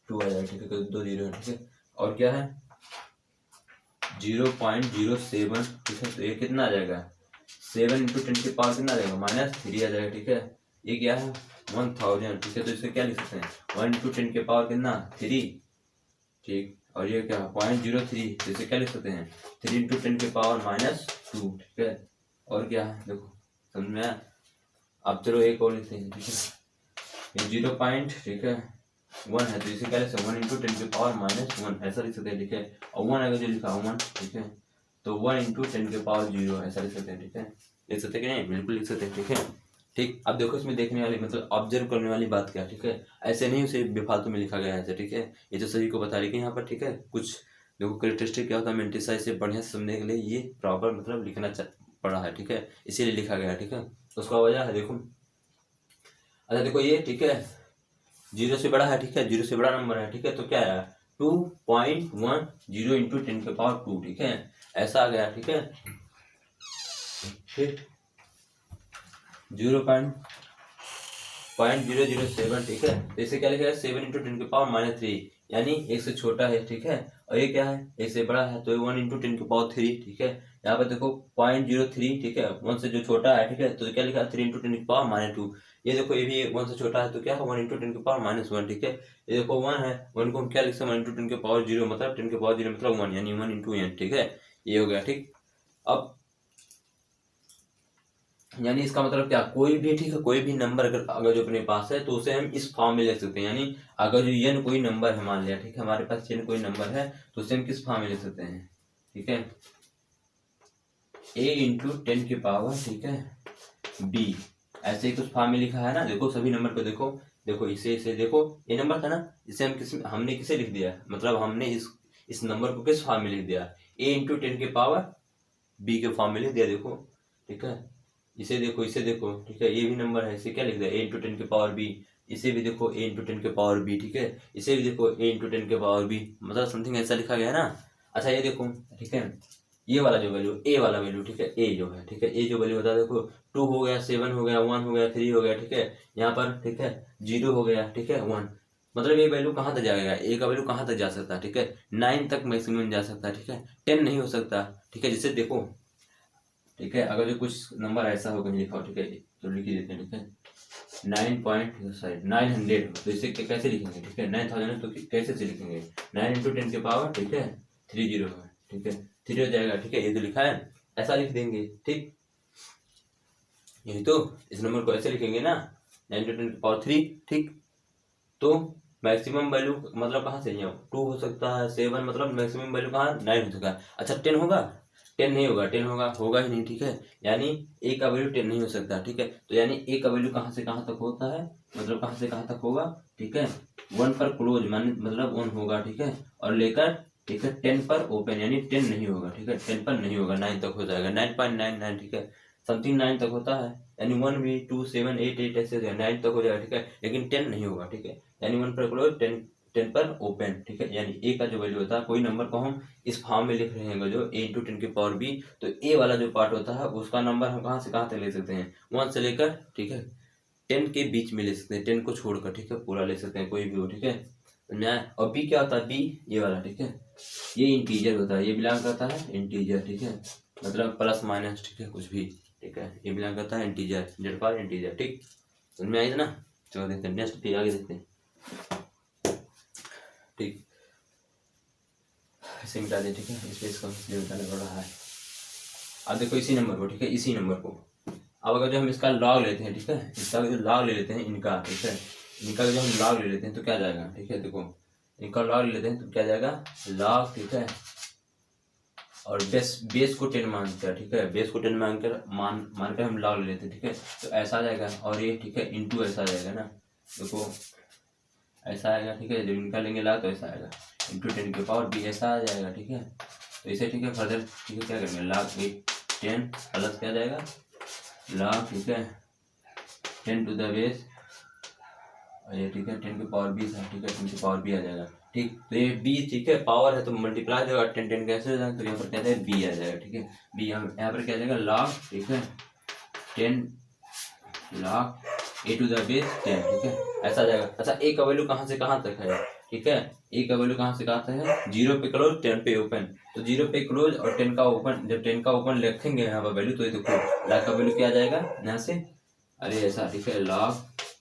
2 आ जाएगा, ठीक है, 2 0 है, ठीक है, और क्या है 0.07, ठीक है, तो ये कितना आ जाएगा 7 इंटू 10 के पावर कितना आ जाएगा -3 आ जाएगा, ठीक है, ये क्या है 1000, ठीक है। तो इसको क्या लिख सकते हैं, 1 इंटू 10 के पावर कितना 3, ठीक। और ये क्या 0.03, तो इसे क्या लिख सकते हैं 3 इंटू 10 के पावर -2, ठीक है। और क्या है देखो समझ में आया। अब चलो एक और लिखते हैं, ठीक है। ये 0 पॉइंट, ठीक है 1 है, तो इसे क्या लिख सकते हैं 1 इंटू 10 के पावर -1, ऐसा लिख सकते हैं, ठीक है। और 1 अगर जो लिखा 1, ठीक है, तो 1 इंटू 10 के पावर 0 ऐसा लिख सकते हैं, ठीक है। लिख सकते हैं कि नहीं, बिल्कुल लिख सकते हैं, ठीक है। ठीक, अब देखो इसमें देखने वाली मतलब ऑब्जर्व करने वाली बात क्या है, ठीक है। ऐसे नहीं उसे बेफालतू में लिखा गया है ऐसे, ठीक है। ये तो सभी को बता रही है यहाँ पर, ठीक है। कुछ देखो करेक्टरिस्टिक क्या होता है मेंटिसा, से बढ़िया से समझने के लिए ये प्रॉपर मतलब लिखना पड़ा है, ठीक है, इसीलिए लिखा गया है, ठीक है। तो उसका वजह है देखो, अच्छा देखो ये, ठीक है 0 से बड़ा है, ठीक है, 0 से बड़ा नंबर है, ठीक है। तो क्या है 2.10 इंटू 10 के पावर 2, ठीक है, ऐसा आ गया, ठीक है। फिर 0.007, ठीक है। तो इसे क्या लिखेगा 7 इंटू 10 के पावर -3, यानी 1 से छोटा है, ठीक है। और ये क्या है 1 से बड़ा है, तो 1 इंटू 10 के पावर 3, ठीक है। यहाँ पर देखो 0.03, ठीक है, 1 से जो छोटा है, ठीक है, तो क्या लिखा 3 इंटू 10 के पावर -2। ये देखो ये भी 1 से छोटा है, तो क्या है 1 इंटू 10 के पावर -1, ठीक है। ये देखो 1 है, 1 को हम क्या लिख सकते हैं 1 इंटू 10 के पावर 0, मतलब 10 के पावर 0 मतलब 1, यानी 1 इंटू n, ठीक है। ये हो गया, ठीक। अब यानी इसका मतलब क्या, कोई भी, ठीक है, कोई भी नंबर अगर जो अपने पास है तो उसे हम इस फॉर्म में लिख सकते हैं। यानी अगर जो n कोई नंबर है, मान लिया, ठीक है, हमारे पास n कोई नंबर है, तो उसे हम किस फॉर्म में लिख सकते हैं, ठीक है, a इंटू 10 की पावर, ठीक है, b, ऐसे ही कुछ फॉर्म में लिखा है ना। देखो सभी नंबर को देखो, देखो इसे देखो, ये नंबर था ना, इसे हमने किसे लिख दिया, मतलब हमने इस नंबर को किस फॉर्म में लिख दिया, a इंटू 10 के पावर b के फॉर्म में लिख दिया, देखो, ठीक है। इसे देखो, ठीक है, ये भी नंबर है, इसे क्या लिख दिया a इंटू 10 के पावर b, इसे भी देखो a इंटू 10 के पावर b, ठीक है, इसे भी देखो a इंटू 10 के पावर b, मतलब समथिंग ऐसा लिखा गया है ना। अच्छा ये देखो, ठीक है, ये वाला जो वैल्यू, ए वाला वैल्यू, ठीक है, ए जो है, ठीक है, ए जो वैल्यू होता है देखो 2 हो गया, 7 हो गया, 1 हो गया, 3 हो गया, ठीक है, यहाँ पर, ठीक है, 0 हो गया, ठीक है, 1, मतलब ये वैल्यू कहाँ तक जाएगा, ए का वैल्यू कहाँ तक जा सकता है, ठीक है, 9 तक मैक्सिमम जा सकता है, ठीक है, 10 नहीं हो सकता, ठीक है। जिससे देखो, ठीक है, अगर जो कुछ नंबर ऐसा होगा लिखा हो, ठीक है, तो लिख ही देते हैं, ठीक है, 900, तो इसे कैसे लिखेंगे, ठीक है, 9000 तो कैसे से लिखेंगे 9 इंटू 10 के पावर, ठीक है, 30 है, ठीक है, 3 हो जाएगा, ठीक है, ये तो लिखा है, ऐसा लिख देंगे, ठीक। यही तो इस नंबर को ऐसे लिखेंगे ना 9 इंटू 10 के पावर 3, ठीक। तो मैक्सिमम वैल्यू मतलब कहाँ से 2 हो सकता है, 7 मतलब मैक्सिमम वैल्यू कहाँ 9 हो सकता है। अच्छा 10 होगा, 10 नहीं होगा, 10 होगा ही नहीं, ठीक है, यानी ए का वैल्यू 10 नहीं हो सकता, ठीक है। तो यानी ए का वैल्यू कहाँ से कहाँ तक होता है, मतलब कहाँ से कहाँ तक होगा, ठीक है, 1 पर क्लोज मतलब 1 होगा, ठीक है, और लेकर, ठीक है, 10 पर ओपन, यानी 10 नहीं होगा, ठीक है, 10 पर नहीं होगा, 9 तक हो जाएगा, 9.99, ठीक है, समथिंग 9 तक होता है, यानी 1 भी 2 7 8 8 ऐसे 9 तक हो जाएगा, ठीक है, लेकिन 10 नहीं होगा, ठीक है, यानी 1 पर क्लोज, 10 पर ओपन, ठीक है। यानी ए का जो वैल्यू होता है, कोई नंबर को हम इस फॉर्म में लिख रहे हैं जो a इंटू 10 के पावर b, तो ए वाला जो पार्ट होता है उसका नंबर हम कहाँ से कहाँ तक ले सकते हैं 1 से लेकर, ठीक है, 10 के बीच में ले सकते हैं, 10 को छोड़कर, ठीक है, पूरा ले सकते हैं कोई भी हो, ठीक है। और b क्या होता है, b ये वाला, ठीक है, ये इंटीजर होता है, ये बिलोंग करता है इंटीजर, ठीक है, मतलब प्लस माइनस, ठीक है, कुछ भी, ठीक है, ये बिलोंग करता है इंटीजर, जेड फॉर इंटीजर, ठीक, समझ में आई ना। चलो देखते हैं नेक्स्ट, फिर आगे देखते हैं, ठीक, इसे मिटा दें, ठीक है, इसलिए इसका मिटाना पड़ रहा है। अब देखो इसी नंबर को, ठीक है, इसी नंबर को, अब अगर जो हम इसका लॉग लेते हैं, ठीक है, इसका जो लॉग ले लेते हैं इनका, ठीक है, इनका जो हम लॉग ले लेते हैं तो क्या जाएगा, ठीक है, देखो इनका लॉग ले लेते हैं तो क्या जाएगा लॉग, ठीक है, और बेस को 10 मानकर, ठीक है, बेस को 10 मानकर हम लॉग ले लेते हैं, ठीक है, तो ऐसा आ जाएगा, और ये, ठीक है, इंटू ऐसा आ जाएगा ना, देखो ऐसा आएगा, ठीक है, जब इनका लेंगे लॉग तो ऐसा आएगा इंटू 10 के पावर b, ऐसा आ जाएगा, ठीक है। तो इसे, ठीक है, फर्दर, ठीक है, क्या करेंगे लॉग 10 प्लस क्या जाएगा लॉग, ठीक है, 10 टू द बेस, और ये, ठीक है, 10 के पावर b था, ठीक है, 10 के पावर b आ जाएगा, ठीक। तो ये b, ठीक है, पावर है तो मल्टीप्लाई देगा, 10 10 कैसे हो जाएगा, तो यहाँ पर क्या जाएगा b आ जाएगा, ठीक है, b यहाँ पर क्या आ जाएगा लॉग, ठीक है, 10 log a to the base 10, ठीक है, ऐसा आ जाएगा। अच्छा a का वैल्यू कहाँ से कहाँ तक है, ठीक है, a का वैल्यू कहाँ से कहाँ तक है 0 पे क्लोज 10 पे ओपन, तो 0 पे क्लोज और 10 का ओपन, जब 10 का ओपन लिखेंगे यहाँ पर वैल्यू, तो ये देखो लॉग का वैल्यू क्या आ जाएगा यहाँ से, अरे ऐसा, ठीक है, लॉग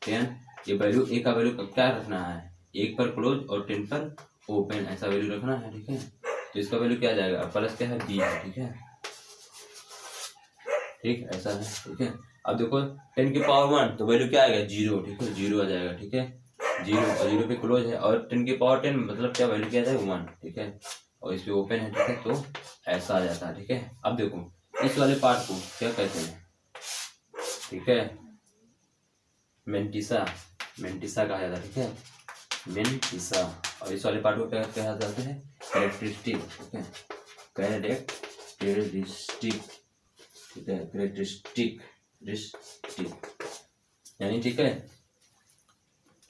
10, ये वैल्यू ए का वैल्यू क्या रखना है, 1 पर क्लोज और 10 पर ओपन, ऐसा वैल्यू रखना है, ठीक है। तो इसका वैल्यू क्या जाएगा, प्लस क्या है बी है, ठीक है, ठीक ऐसा है, ठीक है। अब देखो 10 की पावर 1 तो वैल्यू क्या आएगा 0, ठीक है, 0 आ जाएगा, ठीक है, 0 और 0 पे क्लोज है, और 10 की पावर 10 मतलब क्या वैल्यू क्या जाएगा 1, ठीक है, और इस पे ओपन है, ठीक है, तो ऐसा आ जाता है, ठीक है। अब देखो इस वाले पार्ट को क्या कहते हैं, ठीक है, मेंटिसा, मेंटिसा कहा जाता है, ठीक है, मेंटिसा। और इस वाले पार्ट को क्या कहा जाता है, कैरेक्टरिस्टिक, ठीक है, कैरेक्टरिस्टिक, ठीक है, कैरेक्टरिस्टिक यानी, ठीक है,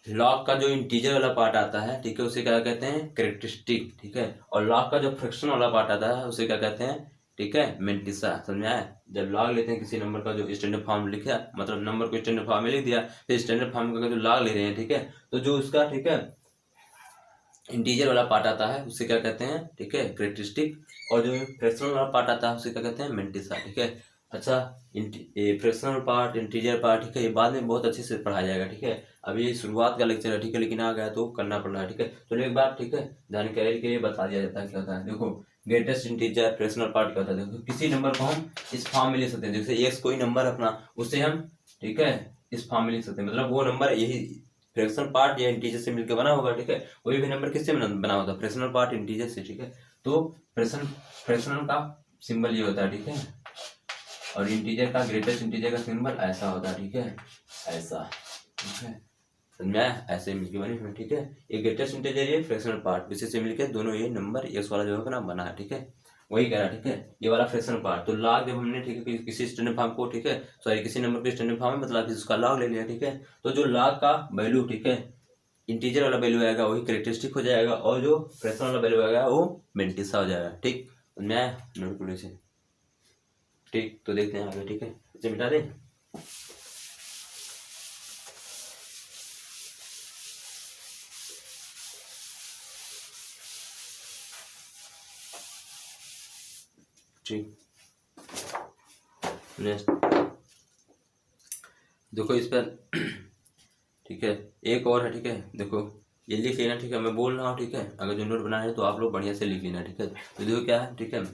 लॉग का जो इंटीजर वाला पार्ट आता है, ठीक है, उसे क्या कहते हैं कैरेक्टरिस्टिक, ठीक है, और लॉग का जो फ्रैक्शन वाला पार्ट आता है उसे क्या कहते हैं, ठीक है, मेंटिसा। समझ आया, जब लॉग लेते हैं किसी नंबर का जो स्टैंडर्ड फॉर्म लिखा, मतलब नंबर को स्टैंडर्ड फॉर्म में लिख दिया, फिर स्टैंडर्ड फॉर्म का जो लॉग ले रहे हैं, ठीक है, तो जो उसका, ठीक है, इंटीजर वाला पार्ट आता है उसे क्या कहते हैं, ठीक है, कैरेक्टरिस्टिक, और जो फ्रैक्शनल वाला पार्ट आता है उसे क्या कहते हैं, मेंटिसा, ठीक है। अच्छा, फ्रैक्शनल पार्ट, इंटीजर पार्ट, ठीक है, ये बाद में बहुत अच्छे से पढ़ाया जाएगा, ठीक है, अभी ये शुरुआत का लेक्चर है, ठीक है, लेकिन आ गया तो करना पड़ रहा है, ठीक है। तो एक बार, ठीक है, जानकारी के लिए बता दिया जाता है क्या होता है। देखो ग्रेटेस्ट इंटीजर फ्रैक्शनल पार्ट क्या होता है, देखो किसी नंबर को हम इस फॉर्म में लिख सकते हैं, जैसे एक्स कोई नंबर अपना, उससे हम, ठीक है, इस फॉर्म में लिख सकते हैं, मतलब वो नंबर यही फ्रैक्शनल पार्ट या इंटीजर से मिलकर बना होगा, ठीक है, कोई भी नंबर किससे बना होता है, फ्रैक्शनल पार्ट इंटीजर से, ठीक है। तो फ्रैक्शनल का सिंबल ये होता है, ठीक है, और इंटीजर का, ग्रेटेस्ट इंटीजर का सिंबल ऐसा होता है, ठीक है, ऐसा, ठीक है, समझा, ऐसे मिलके बनी हुई, ठीक है। ये ग्रेटेस्ट इंटीजर, ये फ्रैक्शनल पार्ट, इसी से मिलके दोनों ये नंबर एक्स वाला जो है ना बना है, ठीक है, वही कह रहा है, ठीक है, ये वाला फ्रैक्शनल पार्ट। तो लॉग जब हमने, ठीक है, किसी स्टैंडर्ड फॉर्म को, ठीक है, सॉरी किसी नंबर के स्टैंडर्ड फॉर्म में मतलब उसका लॉग ले लिया, ठीक है, तो जो लॉग का वैल्यू, ठीक है, इंटीजर वाला वैल्यू आएगा वही कैरेक्टरिस्टिक हो जाएगा, और जो फ्रैक्शनल वाला वैल्यू आएगा वो मेंटिसा हो जाएगा, ठीक, मैं नोट कर लीजिए, ठीक। तो देखते हैं आगे, ठीक है, इसे मिटा दें, ठीक, नेक्स्ट देखो इस पर, ठीक है, एक और है, ठीक है, देखो ये लिख लेना, ठीक है, मैं बोल रहा हूँ, ठीक है, अगर जो नोट बना है तो आप लोग बढ़िया से लिख लेना, ठीक है। तो देखो क्या है, ठीक है,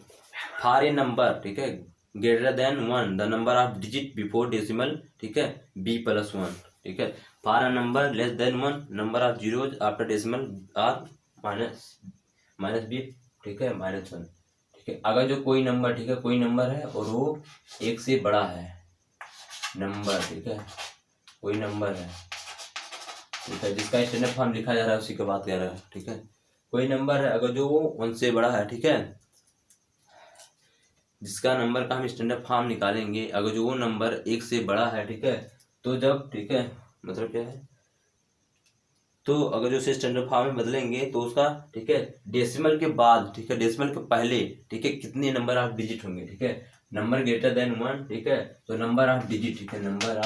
फॉर ए नंबर, ठीक है, greater than 1 the number of digit before decimal, ठीक है, b+1, ठीक है, for a number less than 1 number of zeros after decimal are minus b, ठीक है, -1, ठीक है। अगर जो कोई नंबर, ठीक है, कोई नंबर है और वो 1 से बड़ा है नंबर, ठीक है, कोई नंबर है, ठीक है, जिसका स्टैंडर्ड फॉर्म लिखा जा रहा है उसी की बात कर रहा है, ठीक है, कोई नंबर है अगर जो 1 से बड़ा है, ठीक है, जिसका नंबर का हम स्टैंडर्ड फॉर्म निकालेंगे, अगर जो वो नंबर 1 से बड़ा है, ठीक है, तो जब, ठीक है, मतलब क्या है, तो अगर जो उसे स्टैंडर्ड फॉर्म में बदलेंगे तो उसका, ठीक है, डेसिमल के बाद, ठीक है, डेसिमल के पहले, ठीक है, कितने नंबर ऑफ डिजिट होंगे, ठीक है, नंबर ग्रेटर देन 1, ठीक है, तो नंबर ऑफ डिजिट, ठीक है, नंबर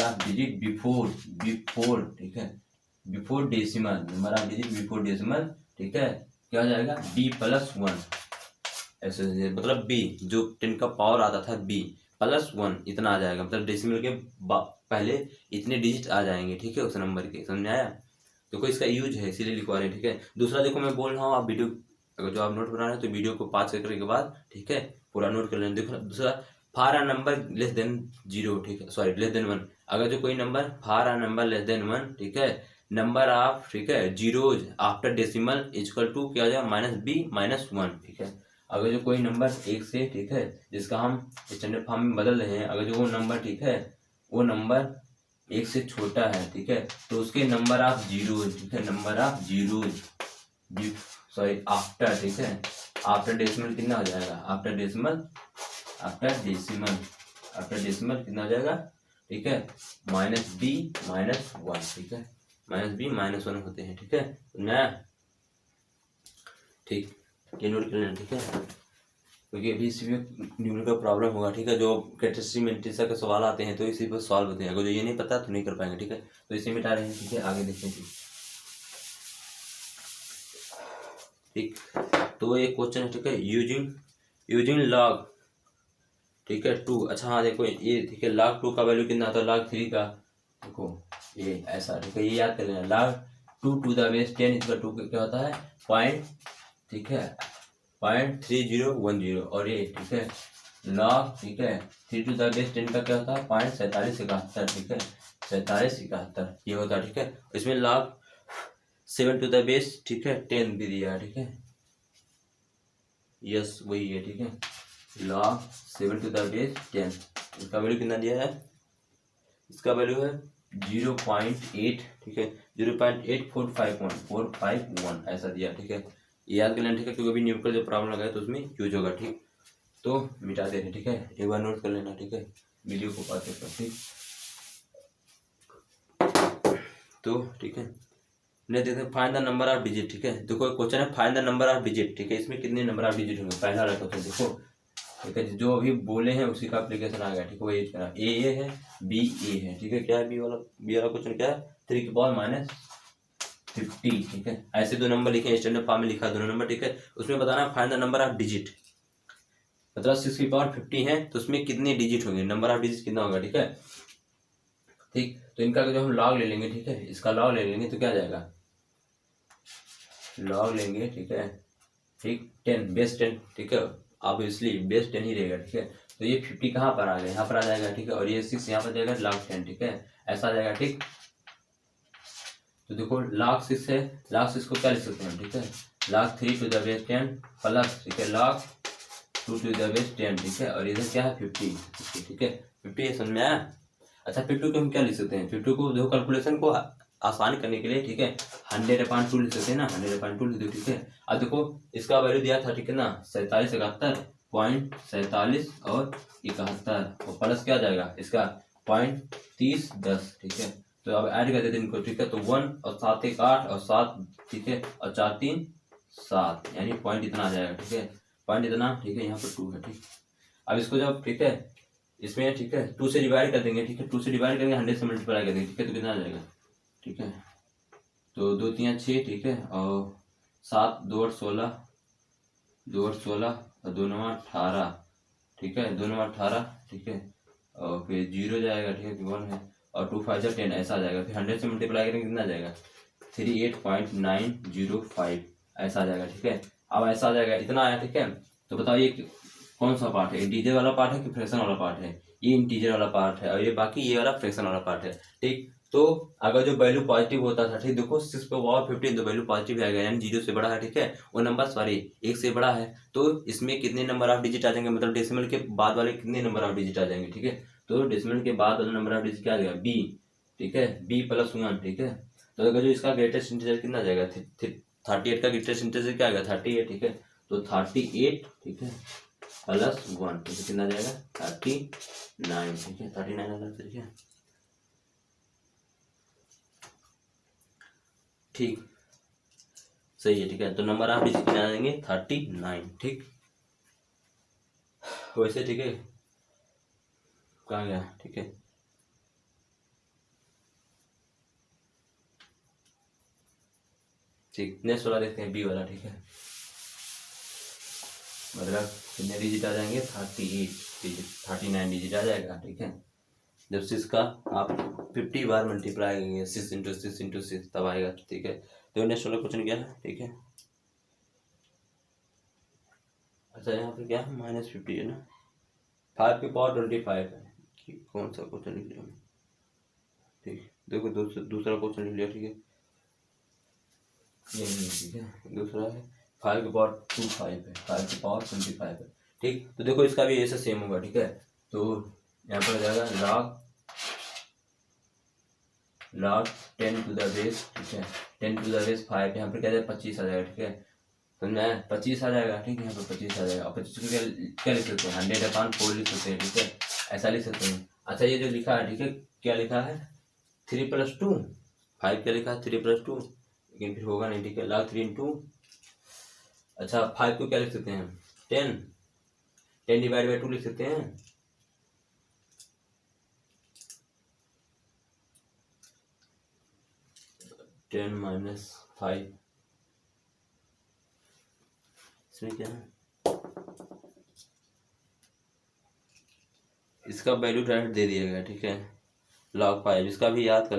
ऑफ डिजिट बिफोर, ठीक है, before decimal, number of digit before decimal, ठीक है, क्या हो जाएगा b+1, ऐसे मतलब b जो 10 का पावर आता था b+1 इतना आ जाएगा, मतलब डेसिमल के पहले इतने डिजिट आ जाएंगे, ठीक है, उस नंबर के, समझ आया। देखो इसका यूज है इसीलिए लिखवा रहे हैं, ठीक है। दूसरा देखो मैं बोल रहा हूँ, आप वीडियो अगर जो आप नोट बना रहे हैं तो वीडियो को 5 करने के बाद, ठीक है, पूरा नोट कर लेना। देखो दूसरा, फार आ नंबर लेस देन 0, ठीक है, सॉरी लेस देन 1, अगर जो कोई number for a number less than 1, ठीक है, नंबर ऑफ, ठीक है, zeros after decimal equal to क्या हो जाएगा -b-1, ठीक है। अगर जो कोई नंबर 1 से, ठीक है, जिसका हम स्टैंडर्ड फॉर्म में बदल रहे हैं, अगर जो वो नंबर, ठीक है, वो नंबर 1 से छोटा है, ठीक है, तो उसके नंबर ऑफ जीरोज, ठीक है, number of zeros sorry after, ठीक है, आफ्टर डेसिमल कितना हो जाएगा, आफ्टर डेसिमल कितना हो जाएगा, ठीक है, -b-1, ठीक है, -b-1 होते हैं, ठीक है ना, ठीक, ये नोट कर लेना, ठीक है, क्योंकि अभी इसी में न्यूमेरिकल प्रॉब्लम होगा, ठीक है, जो कैरेक्टरिस्टिक मेंटिसा के सवाल आते हैं तो इसी पर सॉल्व होते हैं, अगर जो ये नहीं पता तो नहीं कर पाएंगे, ठीक है, तो इसे मिटा रहे हैं, ठीक है, आगे देखते हैं, ठीक। तो एक क्वेश्चन है, ठीक है, यूजिंग लॉग ठीक है 2। अच्छा हाँ देखो ये ठीक है log 2 का वैल्यू कितना आता है log 3 का, देखो ये ऐसा ठीक है, ये याद कर लेना log 2 टू द बेस 10 इसका 2 क्या होता है पॉइंट, ठीक है 0.3010। और ये ठीक है log ठीक है 3 टू द बेस 10 का क्या होता है 0.4771, ठीक है 4771 ये होता है, ठीक है। इसमें log 7 टू द बेस ठीक है 10 भी दिया है, ठीक है यस वही है, ठीक है log 7 टू द बेस 10 इसका वैल्यू कितना दिया है, इसका वैल्यू है 0.8, ठीक है 0.8451 ऐसा दिया, ठीक है ये याद कर लेना, ठीक है क्योंकि अभी न्यूमेरिकल जो प्रॉब्लम लगा है तो उसमें यूज होगा, ठीक तो मिटा दे रहे, ठीक है एक बार नोट कर लेना, ठीक है वीडियो को पाते कर, ठीक तो ठीक है नहीं देखते find the number of digit, ठीक है देखो क्वेश्चन है find the number of digit, ठीक है इसमें कितने नंबर ऑफ डिजिट होंगे, पहला वाला क्वेश्चन देखो, ठीक है जो अभी बोले हैं उसी का एप्लीकेशन आ गया, ठीक है वही यूज करना, ए है बी ए है, ठीक है क्या है बी वाला क्वेश्चन क्या है 3 की पावर -50, ठीक है ऐसे दो नंबर लिखे स्टैंडर्ड फॉर्म में लिखा दोनों नंबर, ठीक है उसमें बताना find the number of digit, मतलब 6 की पावर 50 है तो उसमें कितने डिजिट होंगे, नंबर ऑफ डिजिट कितना होगा, ठीक है ठीक तो इनका जो हम लॉग ले लेंगे, ठीक है इसका लॉग ले लेंगे तो क्या जाएगा लॉग लेंगे, ठीक है ठीक 10 बेस 10, ठीक है ऑब्वियसली बेस 10 ही रहेगा, ठीक है तो ये 50 कहाँ पर आ गया यहाँ पर आ जाएगा, ठीक है और ये 6 यहाँ पर जाएगा log 10, ठीक है ऐसा आ जाएगा, ठीक तो देखो log 6 है, log 6 को क्या लिख सकते हैं, ठीक है log 3 to the base 10 plus ठीक है log 2 टू द बेस 10, ठीक है और इधर क्या है 50, ठीक है 50 समझ में आया। अच्छा 50 को हम क्या लिख सकते हैं, 50 को देखो कैलकुलेशन को आसान करने के लिए, ठीक है 100/2 लिख सकते हैं ना 100/2 लिख दो, ठीक है अब देखो इसका वैल्यू दिया था, ठीक है ना 4771.47 और 71 और प्लस क्या जाएगा इसका 0.3010, ठीक है तो अब ऐड कर देते हैं इनको, ठीक है तो 1 और 7 1 8 और 7 ठीक है और 4 3 7 यानी पॉइंट इतना आ जाएगा, ठीक है पॉइंट इतना, ठीक है यहाँ पर 2 है, ठीक अब इसको जब ठीक है इसमें ठीक है 2 से डिवाइड कर देंगे, ठीक है 2 से डिवाइड करेंगे 100 से मल्टीप्लाई कर देंगे, ठीक है तो कितना आ जाएगा, ठीक है तो 2 3 6, ठीक है और 7 2 8 16 2 8 16 और 2 9 18, ठीक है 2 9 18, ठीक है और फिर 0 जाएगा, ठीक है 1 है और 2 5 10 ऐसा आ जाएगा, फिर 100 से मल्टीप्लाई करेंगे कितना आ जाएगा 38.905 ऐसा आ जाएगा, ठीक है अब ऐसा आ जाएगा इतना आया, ठीक है तो बताओ ये कौन सा पार्ट है, इंटीजर वाला पार्ट है कि फ्रैक्शन वाला पार्ट है, ये इंटीजर वाला पार्ट है और ये बाकी ये वाला फ्रैक्शन वाला पार्ट है, ठीक तो अगर जो वैल्यू पॉजिटिव होता था, ठीक देखो 6 पे पावर 15 तो वैल्यू पॉजिटिव आएगा यानी 0 से बड़ा है, ठीक है वो नंबर सॉरी 1 से बड़ा है तो इसमें कितने नंबर ऑफ डिजिट आ जाएंगे, मतलब डेसिमल के बाद वाले कितने नंबर ऑफ डिजिट आ जाएंगे, ठीक है तो डेसिमल के बाद वाला नंबर ऑफ डिजिट क्या आ जाएगा बी, ठीक है b + 1, ठीक है तो अगर जो इसका ग्रेटेस्ट इंटीजर कितना आ जाएगा 38 का ग्रेटेस्ट इंटीजर क्या आएगा 38, ठीक है तो 38, ठीक है +1, ठीक है कितना जाएगा 39, ठीक है 39 आ जाएगा, ठीक है ठीक सही है, ठीक है तो नंबर ऑफ डिजिट कितना आ जाएंगे 39, ठीक वैसे ठीक है कहाँ गया, ठीक है ठीक नेक्स्ट वाला देखते हैं बी वाला, ठीक है मतलब कितने डिजिट आ जाएंगे 38 डिजिट 39 डिजिट आ जाएगा, ठीक है जब 6 का आप 50 बार मल्टीप्लाई करेंगे 6 × 6 × 6 तब आएगा, ठीक है तो नेक्स्ट वाला क्वेश्चन क्या है, ठीक है अच्छा यहाँ पे क्या है -50 है ना 5 की पावर 25 है कि कौन सा क्वेश्चन लिख लिया, ठीक देखो दूसरा क्वेश्चन लिख लिया, ठीक है ये नहीं, ठीक है दूसरा है 5 की पावर 25 है 5 की पावर 25 है, ठीक तो देखो इसका भी ऐसे सेम होगा, ठीक है तो यहाँ पर आ जाएगा log 10 टू द बेस, ठीक है 10 टू द बेस 5 यहाँ पर क्या जाएगा 25 आ जाएगा, ठीक है समझना है 25 आ जाएगा, ठीक है यहाँ पर 25 आ जाएगा और 25 को क्या लिख सकते हैं 100/4 लिख सकते हैं, ठीक है ऐसा लिख सकते हैं। अच्छा ये जो लिखा है, ठीक है क्या लिखा है 3 + 2 5 क्या लिखा है 3 + 2 लेकिन फिर होगा नहीं, ठीक है log 3 × अच्छा 5 को क्या लिख सकते हैं 10 10/2 लिख सकते हैं, 10 - 5 इसमें क्या है इसका वैल्यू डायरेक्ट दे दिया गया, ठीक है, log 5। इसका भी याद कर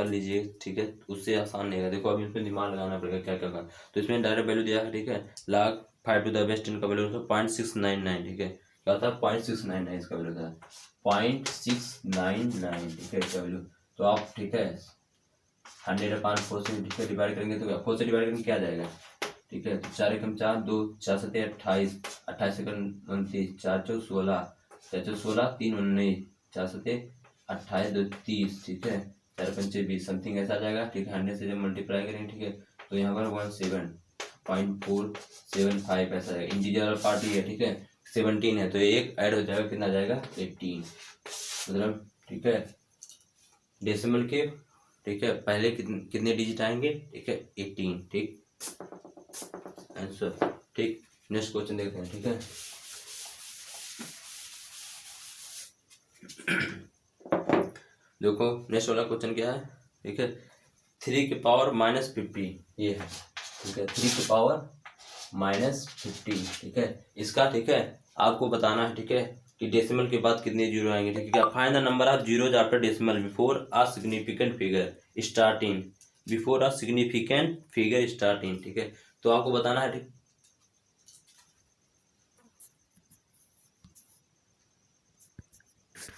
लीजिए, ठीक है, उससे आसान नहीं है। देखो अभी इसमें दिमाग लगाना पड़ेगा क्या क्या करना। तो इसमें डायरेक्ट वैल्यू दिया है, ठीक है, log 5 टू द बेस 10 का वैल्यू 0.699, ठीक है, क्या होता है 0.699 इसका वैल्यू था 0.699, ठीक है इसका वैल्यू। तो आप, ठीक है, 100/4 से, ठीक है, डिवाइड करेंगे तो 4 से डिवाइड करेंगे क्या आ जाएगा, ठीक है। तो 4 एकम 4, 2 4 7 28, 28 एकम 29, 4 4 16, 4 4 16, 3 19, 4 7 28, 2 30, ठीक है, 4 5 20 समथिंग ऐसा आ जाएगा, ठीक है। 100 से जब मल्टीप्लाई करेंगे, ठीक है, तो यहाँ पर 17.475 ऐसा है। इंटीजर पार्ट ही है, ठीक है, 17 है, तो एक ऐड हो जाएगा, कितना जाएगा 18, मतलब, ठीक है, डेसिमल के, ठीक है, पहले कितने डिजिट आएंगे, ठीक है 18, ठीक, आंसर, ठीक। नेक्स्ट क्वेश्चन देखते हैं, ठीक है। देखो नेक्स्ट वाला क्वेश्चन क्या है, ठीक है, 3 की पावर -50 ये है, ठीक है, 3 की पावर -50, ठीक है, इसका, ठीक है, आपको बताना है, ठीक है, कि डेसिमल के बाद कितने जीरो आएंगे, ठीक है। Find the number of zeros after decimal before a significant figure starting, before a significant figure starting, ठीक है। तो आपको बताना है, ठीक,